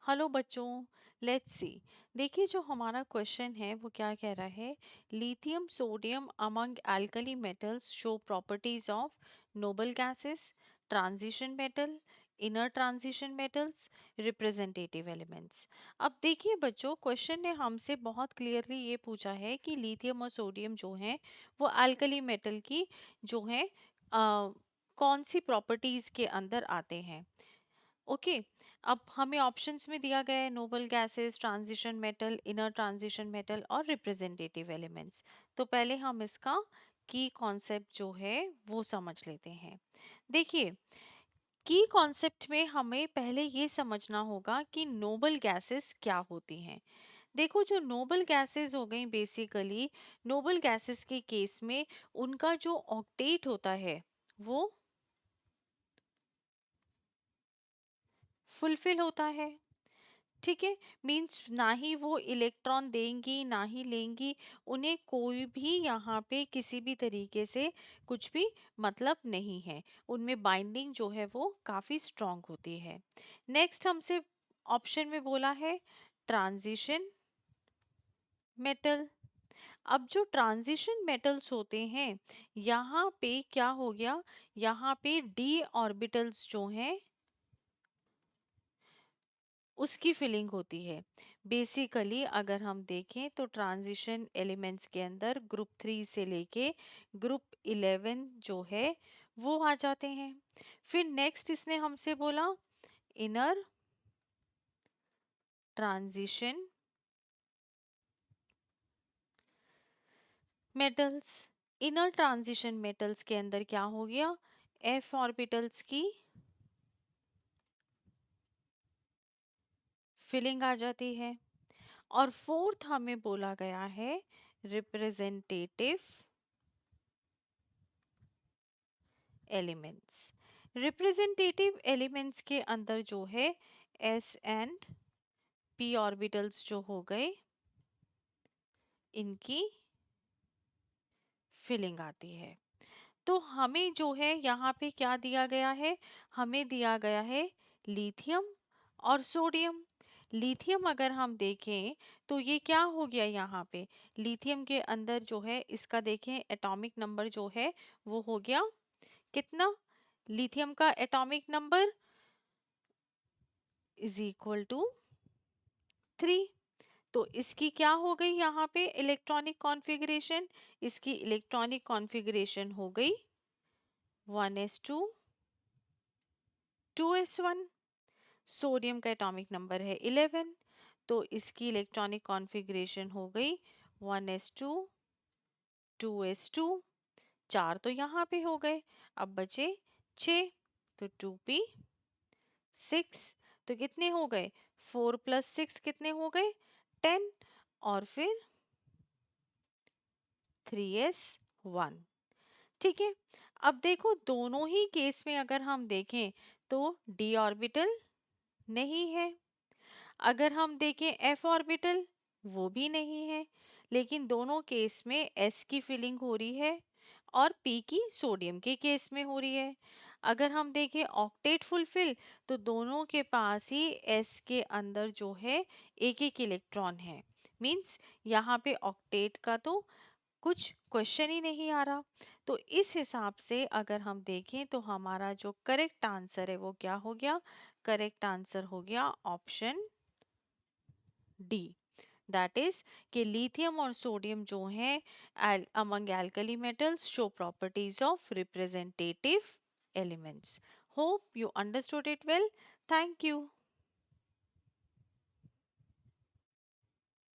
Hello बच्चों, let's see. देखिए, जो हमारा क्वेश्चन है वो क्या कह रहा है। Lithium sodium among alkali metals show properties of noble gases, transition metal, inner transition metals, representative elements. अब देखिए बच्चों, क्वेश्चन ने हमसे बहुत क्लियरली ये पूछा है कि लिथियम और सोडियम जो हैं वो एल्कली मेटल की जो है कौन सी प्रॉपर्टीज के अंदर आते हैं। ओके। अब हमें ऑप्शंस में दिया गया है noble gases, transition metal, inner transition metal और रिप्रेजेंटेटिव एलिमेंट्स। तो पहले हम इसका की कॉन्सेप्ट जो है वो समझ लेते हैं। देखिए, की कॉन्सेप्ट में हमें पहले ये समझना होगा कि नोबल गैसेस क्या होती हैं। देखो, जो नोबल गैसेस हो गई, बेसिकली नोबल गैसेस के केस में उनका जो ऑक्टेट होता है वो फुलफिल होता है। ठीक है। मीन्स ना ही वो इलेक्ट्रॉन देंगी ना ही लेंगी, उन्हें कोई भी यहाँ पे किसी भी तरीके से कुछ भी मतलब नहीं है। उनमें बाइंडिंग जो है वो काफी स्ट्रांग होती है। नेक्स्ट हमसे ऑप्शन में बोला है ट्रांजिशन मेटल। अब जो ट्रांजिशन मेटल्स होते हैं, यहाँ पे क्या हो गया, यहाँ पे डी ऑर्बिटल्स जो हैं उसकी फिलिंग होती है। बेसिकली अगर हम देखें तो ट्रांजिशन एलिमेंट्स के अंदर ग्रुप 3 से लेके ग्रुप 11 जो है वो आ जाते हैं। फिर नेक्स्ट इसने हमसे बोला inner transition metals. Inner transition metals के अंदर क्या हो गया, एफ ऑर्बिटल्स की फिलिंग आ जाती है। और फोर्थ हमें बोला गया है रिप्रेजेंटेटिव एलिमेंट्स। रिप्रेजेंटेटिव एलिमेंट्स के अंदर जो है एस एंड पी ऑर्बिटल्स जो हो गए, इनकी फिलिंग आती है। तो हमें जो है यहाँ पे क्या दिया गया है, हमें दिया गया है लिथियम और सोडियम। लिथियम अगर हम देखें तो ये क्या हो गया, यहाँ पे लिथियम के अंदर जो है इसका देखें एटॉमिक नंबर जो है वो हो गया कितना, लिथियम का atomic number is equal to 3। तो इसकी क्या हो गई, यहाँ पे इलेक्ट्रॉनिक कॉन्फ़िगरेशन, इसकी इलेक्ट्रॉनिक कॉन्फ़िगरेशन हो गई 1s2 2s1। सोडियम का एटॉमिक नंबर है 11, तो इसकी इलेक्ट्रॉनिक कॉन्फ़िगरेशन हो गई 1s2 2s2। चार तो यहाँ पे हो गए, अब बचे 6, तो 2p6। तो कितने हो गए, 4 + 6 कितने हो गए, 10। और फिर 3s1। ठीक है। अब देखो, दोनों ही केस में अगर हम देखें तो d ऑर्बिटल नहीं है, अगर हम देखें f ऑर्बिटल वो भी नहीं है, लेकिन दोनों केस में s की फिलिंग हो रही है और p की सोडियम के केस में हो रही है। अगर हम देखें ऑक्टेट फुलफिल, तो दोनों के पास ही s के अंदर जो है एक एक इलेक्ट्रॉन है। मींस यहाँ पे ऑक्टेट का तो कुछ क्वेश्चन ही नहीं आ रहा। तो इस हिसाब से अगर हम देखें तो हमारा जो करेक्ट आंसर है वो क्या हो गया, करेक्ट आंसर हो गया ऑप्शन डी। दैट इज कि लिथियम और सोडियम जो हैं among alkali metals show properties of representative elements. Hope you understood it well. Thank you.